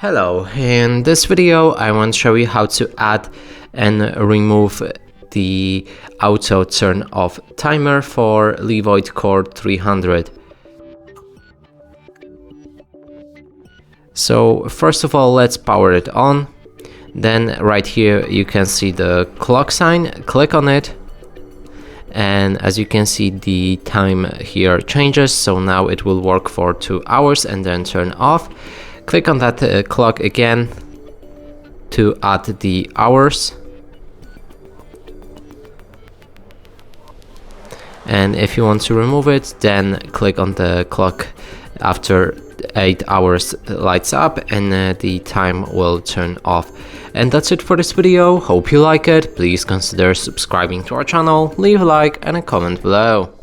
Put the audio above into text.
Hello, in this video I want to show you how to add and remove the auto turn off timer for Levoit Core 300. So first of all, let's power it on. Then right here you can see the clock sign, click on it, and as you can see the time here changes, so now it will work for 2 hours and then turn off. Click on that clock again to add the hours, and if you want to remove it, then click on the clock after 8 hours lights up and the time will turn off. And that's it for this video. Hope you like it. Please consider subscribing to our channel, leave a like and a comment below.